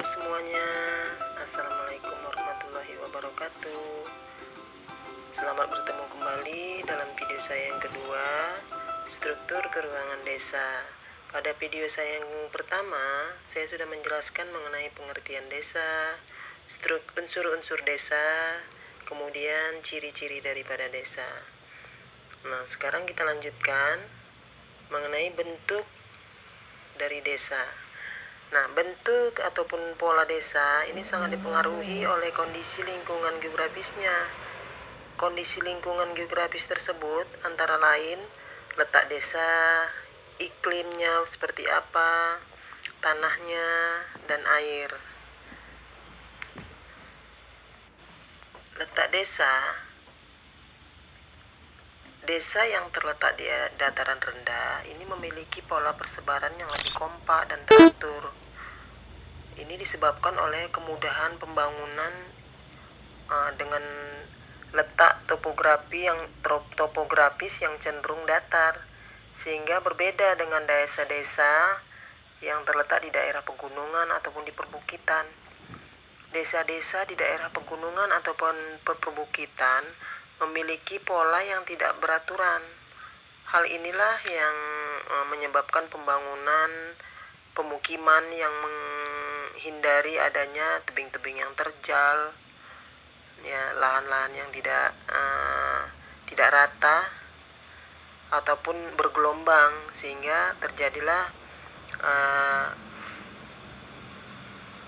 semuanya, Assalamualaikum warahmatullahi wabarakatuh. Selamat bertemu kembali dalam video saya yang kedua, struktur keuangan desa. Pada video saya yang pertama, saya sudah menjelaskan mengenai pengertian desa, unsur-unsur desa, kemudian ciri-ciri daripada desa. Nah, sekarang kita lanjutkan mengenai bentuk dari desa. Nah, bentuk ataupun pola desa ini sangat dipengaruhi oleh kondisi lingkungan geografisnya. Kondisi lingkungan geografis tersebut antara lain letak desa, iklimnya seperti apa, tanahnya, dan air. Letak desa yang terletak di dataran rendah ini memiliki pola persebaran yang lebih kompak dan teratur. Ini disebabkan oleh kemudahan pembangunan dengan letak topografis yang cenderung datar, sehingga berbeda dengan desa-desa yang terletak di daerah pegunungan ataupun di perbukitan. Desa-desa di daerah pegunungan ataupun perbukitan memiliki pola yang tidak beraturan. Hal inilah yang menyebabkan pembangunan pemukiman yang menghindari adanya tebing-tebing yang terjal, ya, lahan-lahan yang tidak rata ataupun bergelombang, sehingga terjadilah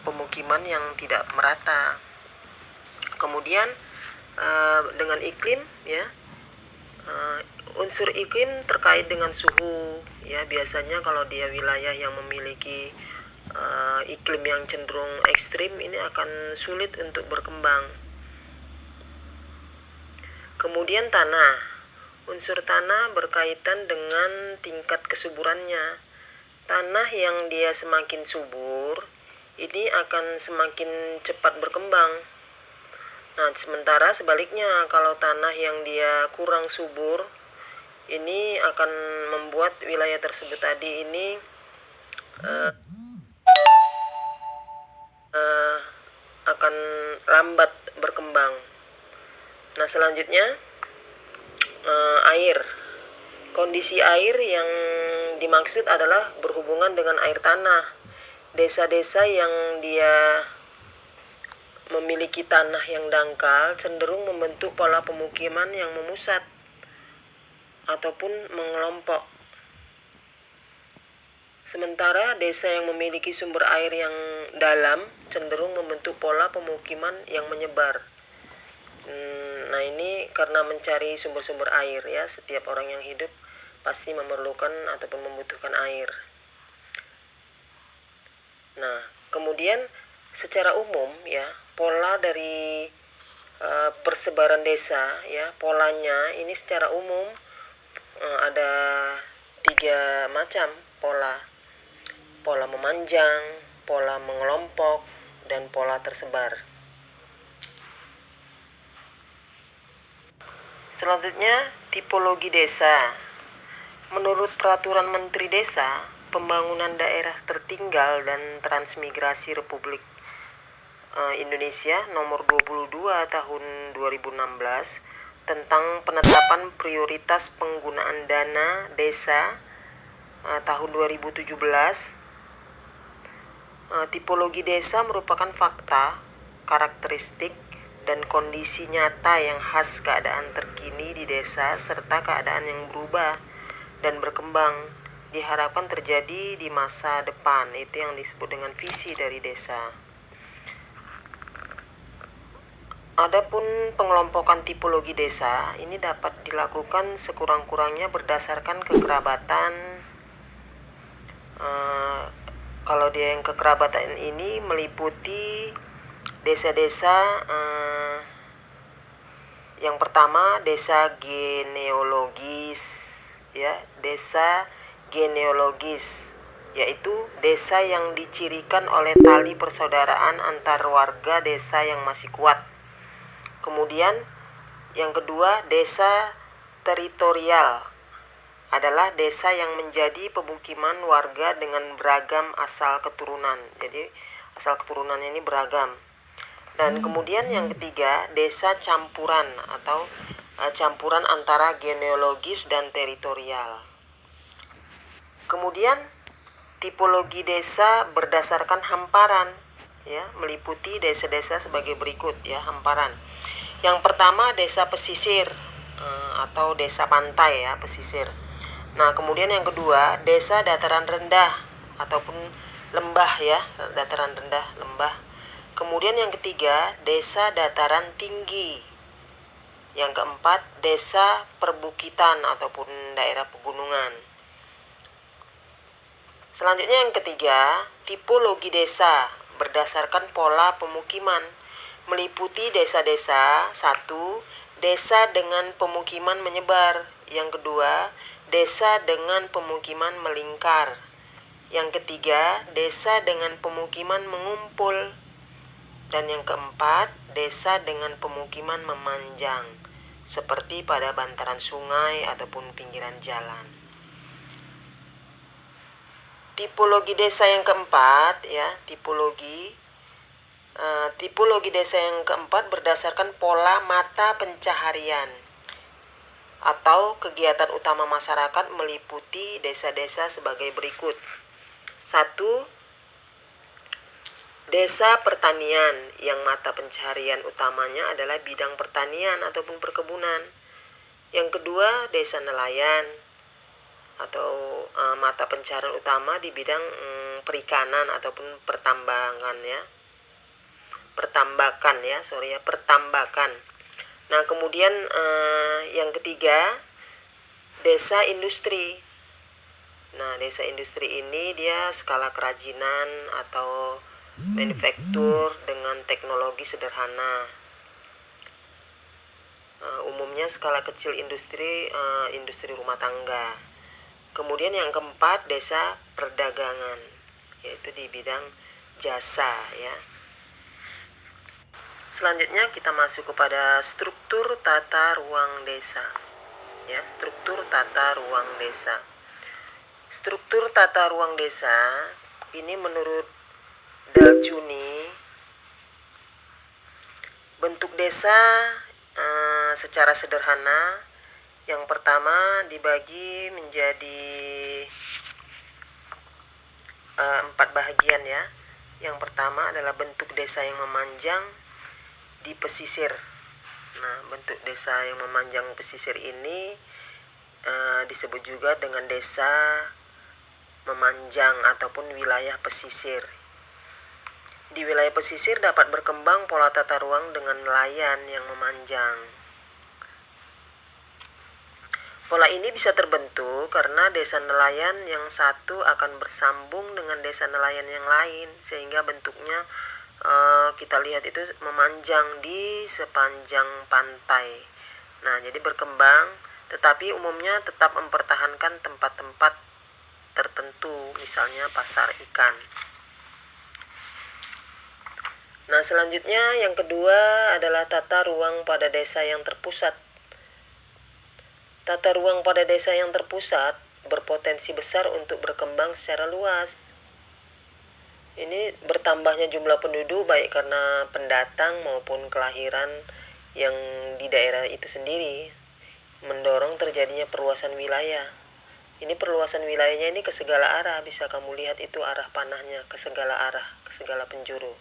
pemukiman yang tidak merata. Kemudian dengan iklim, ya, unsur iklim terkait dengan suhu, ya. Biasanya kalau dia wilayah yang memiliki iklim yang cenderung ekstrim, ini akan sulit untuk berkembang. Kemudian tanah, unsur tanah berkaitan dengan tingkat kesuburannya. Tanah yang dia semakin subur, ini akan semakin cepat berkembang. Nah, sementara sebaliknya, kalau tanah yang dia kurang subur, ini akan membuat wilayah tersebut tadi ini akan lambat berkembang. Nah, selanjutnya air. Kondisi air yang dimaksud adalah berhubungan dengan air tanah. Desa-desa yang dia memiliki tanah yang dangkal cenderung membentuk pola pemukiman yang memusat ataupun mengelompok. Sementara desa yang memiliki sumber air yang dalam cenderung membentuk pola pemukiman yang menyebar. Nah, ini karena mencari sumber-sumber air, ya. Setiap orang yang hidup pasti memerlukan ataupun membutuhkan air. Nah, kemudian secara umum, ya, pola dari persebaran desa, ya, polanya ini secara umum ada 3 macam pola. Pola memanjang, pola mengelompok, dan pola tersebar. Selanjutnya, tipologi desa. Menurut Peraturan Menteri Desa, Pembangunan Daerah Tertinggal dan Transmigrasi Republik Indonesia nomor 22 tahun 2016 tentang penetapan prioritas penggunaan dana desa tahun 2017. Tipologi desa merupakan fakta, karakteristik, dan kondisi nyata yang khas keadaan terkini di desa serta keadaan yang berubah dan berkembang diharapkan terjadi di masa depan. Itu yang disebut dengan visi dari desa. Adapun pengelompokan tipologi desa ini dapat dilakukan sekurang-kurangnya berdasarkan kekerabatan. Kalau dia yang kekerabatan ini meliputi desa-desa, yang pertama desa genealogis, ya, desa genealogis, yaitu desa yang dicirikan oleh tali persaudaraan antar warga desa yang masih kuat. Kemudian yang kedua, desa teritorial adalah desa yang menjadi pemukiman warga dengan beragam asal keturunan. Jadi asal keturunannya ini beragam. Dan kemudian yang ketiga, desa campuran atau campuran antara genealogis dan teritorial. Kemudian tipologi desa berdasarkan hamparan, ya, meliputi desa-desa sebagai berikut, ya, hamparan. Yang pertama, desa pesisir atau desa pantai, ya, pesisir. Nah, kemudian yang kedua, desa dataran rendah ataupun lembah, ya, dataran rendah, lembah. Kemudian yang ketiga, desa dataran tinggi. Yang keempat, desa perbukitan ataupun daerah pegunungan. Selanjutnya yang ketiga, tipologi desa berdasarkan pola pemukiman, meliputi desa-desa. Satu, desa dengan pemukiman menyebar. Yang kedua, desa dengan pemukiman melingkar. Yang ketiga, desa dengan pemukiman mengumpul. Dan yang keempat, desa dengan pemukiman memanjang, seperti pada bantaran sungai ataupun pinggiran jalan. Tipologi desa yang keempat, ya, tipologi desa yang keempat berdasarkan pola mata pencaharian atau kegiatan utama masyarakat, meliputi desa-desa sebagai berikut. Satu, desa pertanian yang mata pencaharian utamanya adalah bidang pertanian ataupun perkebunan. Yang kedua, desa nelayan atau mata pencaharian utama di bidang perikanan ataupun pertambangan, ya. Pertambakan. Nah, kemudian yang ketiga, desa industri. Nah, desa industri ini dia skala kerajinan atau manufaktur dengan teknologi sederhana. Umumnya skala kecil industri rumah tangga. Kemudian yang keempat, desa perdagangan, yaitu di bidang jasa, ya. Selanjutnya kita masuk kepada struktur tata ruang desa, ya, struktur tata ruang desa. Struktur tata ruang desa ini menurut Daljuni, bentuk desa secara sederhana, yang pertama dibagi menjadi 4 bahagian, ya. Yang pertama adalah bentuk desa yang memanjang di pesisir. Nah, bentuk desa yang memanjang pesisir ini disebut juga dengan desa memanjang ataupun wilayah pesisir. Di wilayah pesisir dapat berkembang pola tata ruang dengan nelayan yang memanjang. Pola ini bisa terbentuk karena desa nelayan yang satu akan bersambung dengan desa nelayan yang lain, sehingga bentuknya kita lihat itu memanjang di sepanjang pantai. Nah, jadi berkembang, tetapi umumnya tetap mempertahankan tempat-tempat tertentu, misalnya pasar ikan. Nah, selanjutnya yang kedua adalah tata ruang pada desa yang terpusat. Tata ruang pada desa yang terpusat berpotensi besar untuk berkembang secara luas. Ini bertambahnya jumlah penduduk baik karena pendatang maupun kelahiran yang di daerah itu sendiri, mendorong terjadinya perluasan wilayah. Ini perluasan wilayahnya ini ke segala arah, bisa kamu lihat itu arah panahnya ke segala arah, ke segala penjuru.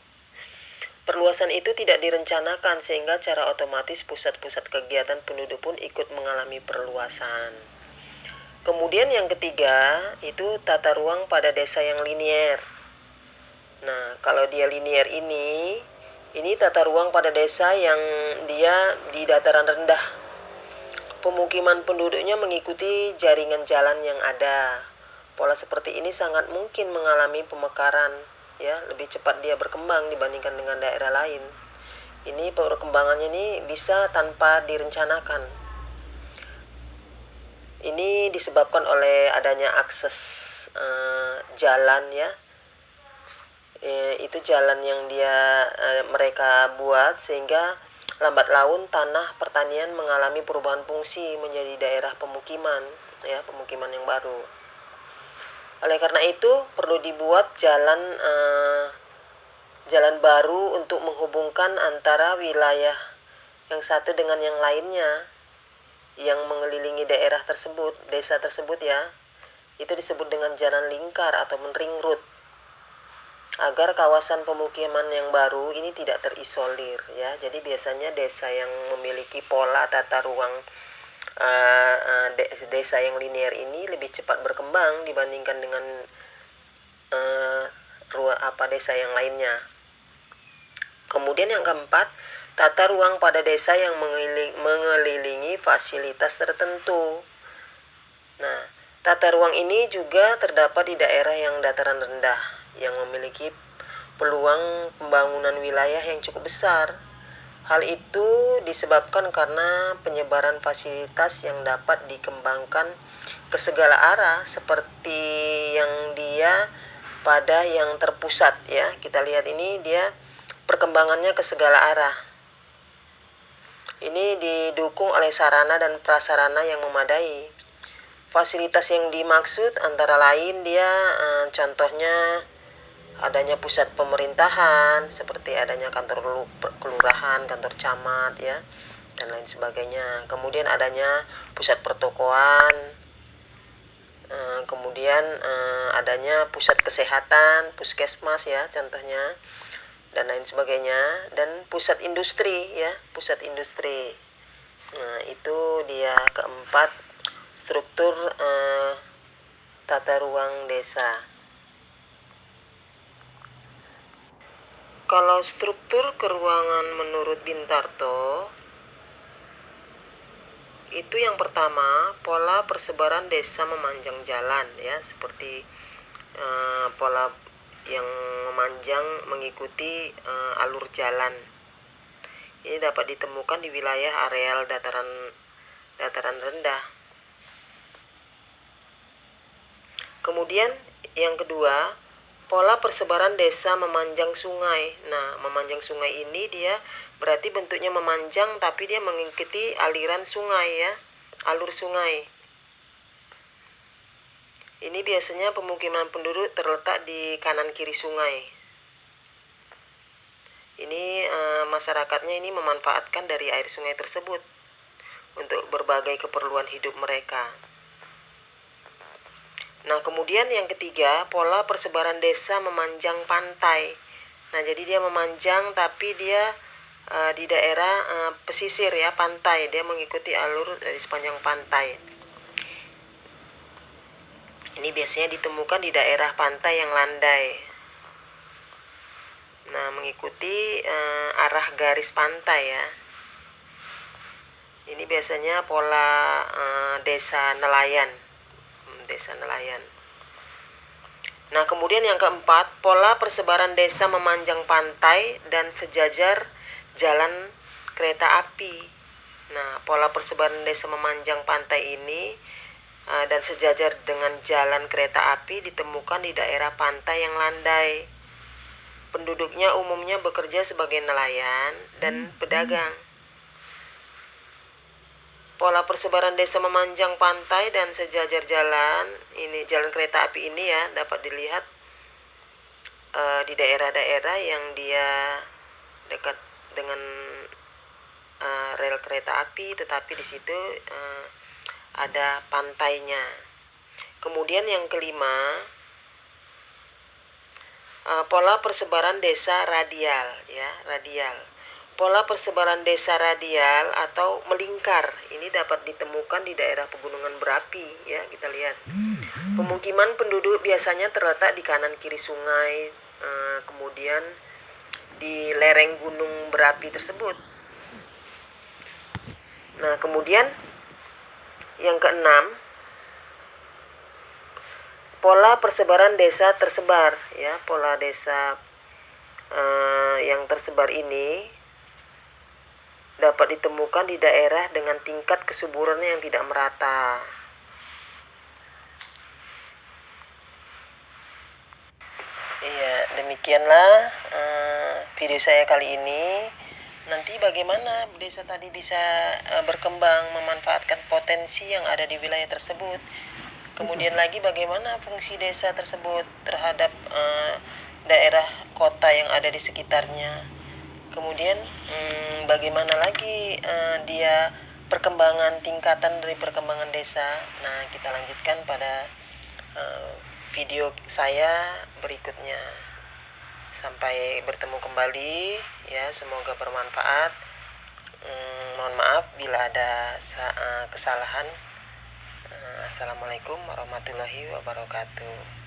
Perluasan itu tidak direncanakan sehingga secara otomatis pusat-pusat kegiatan penduduk pun ikut mengalami perluasan. Kemudian yang ketiga itu tata ruang pada desa yang linier. Nah, kalau dia linier ini tata ruang pada desa yang dia di dataran rendah. Pemukiman penduduknya mengikuti jaringan jalan yang ada. Pola seperti ini sangat mungkin mengalami pemekaran, ya, lebih cepat dia berkembang dibandingkan dengan daerah lain. Ini perkembangannya ini bisa tanpa direncanakan. Ini disebabkan oleh adanya akses jalan, ya. Itu jalan yang mereka buat sehingga lambat laun tanah pertanian mengalami perubahan fungsi menjadi daerah pemukiman, ya, pemukiman yang baru. Oleh karena itu perlu dibuat jalan jalan baru untuk menghubungkan antara wilayah yang satu dengan yang lainnya yang mengelilingi daerah tersebut, desa tersebut ya. Itu disebut dengan jalan lingkar atau ring road, agar kawasan pemukiman yang baru ini tidak terisolir ya. Jadi biasanya desa yang memiliki pola tata ruang desa yang linear ini lebih cepat berkembang dibandingkan dengan desa yang lainnya. Kemudian yang keempat, tata ruang pada desa yang mengelilingi fasilitas tertentu. Nah, tata ruang ini juga terdapat di daerah yang dataran rendah, yang memiliki peluang pembangunan wilayah yang cukup besar. Hal itu disebabkan karena penyebaran fasilitas yang dapat dikembangkan ke segala arah, seperti yang dia pada yang terpusat ya. Kita lihat ini dia perkembangannya ke segala arah. Ini didukung oleh sarana dan prasarana yang memadai. Fasilitas yang dimaksud antara lain dia contohnya adanya pusat pemerintahan seperti adanya kantor kelurahan, kantor camat ya, dan lain sebagainya. Kemudian adanya pusat pertokoan, kemudian adanya pusat kesehatan, puskesmas ya contohnya, dan lain sebagainya, dan pusat industri ya, pusat industri. Nah, itu dia keempat struktur tata ruang desa. Kalau struktur keruangan menurut Bintarto, itu yang pertama, pola persebaran desa memanjang jalan ya, seperti pola yang memanjang mengikuti alur jalan. Ini dapat ditemukan di wilayah areal dataran rendah. Kemudian yang kedua, pola persebaran desa memanjang sungai. Nah, memanjang sungai ini dia berarti bentuknya memanjang tapi dia mengikuti aliran sungai ya, alur sungai. Ini biasanya pemukiman penduduk terletak di kanan kiri sungai. Ini masyarakatnya ini memanfaatkan dari air sungai tersebut untuk berbagai keperluan hidup mereka. Nah, kemudian yang ketiga, pola persebaran desa memanjang pantai. Nah, jadi dia memanjang tapi dia di daerah pesisir ya, pantai. Dia mengikuti alur dari sepanjang pantai. Ini biasanya ditemukan di daerah pantai yang landai. Nah, mengikuti arah garis pantai ya. Ini biasanya pola desa nelayan. Desa nelayan. Nah, kemudian yang keempat, pola persebaran desa memanjang pantai dan sejajar jalan kereta api. Nah, pola persebaran desa memanjang pantai ini dan sejajar dengan jalan kereta api ditemukan di daerah pantai yang landai. Penduduknya umumnya bekerja sebagai nelayan dan pedagang. Pola persebaran desa memanjang pantai dan sejajar jalan kereta api ini ya dapat dilihat di daerah-daerah yang dia dekat dengan rel kereta api, tetapi di situ ada pantainya. Kemudian yang kelima, pola persebaran desa radial ya, radial. Pola persebaran desa radial atau melingkar ini dapat ditemukan di daerah pegunungan berapi ya, kita lihat. Pemukiman penduduk biasanya terletak di kanan kiri sungai, kemudian di lereng gunung berapi tersebut. Nah, kemudian yang keenam, pola persebaran desa tersebar ya, pola desa yang tersebar ini dapat ditemukan di daerah dengan tingkat kesuburannya yang tidak merata. Iya, demikianlah video saya kali ini. Nanti bagaimana desa tadi bisa berkembang memanfaatkan potensi yang ada di wilayah tersebut. Kemudian lagi bagaimana fungsi desa tersebut terhadap daerah kota yang ada di sekitarnya. Kemudian bagaimana lagi dia tingkatan dari perkembangan desa. Nah, kita lanjutkan pada video saya berikutnya. Sampai bertemu kembali ya, semoga bermanfaat. Mohon maaf bila ada kesalahan. Assalamualaikum warahmatullahi wabarakatuh.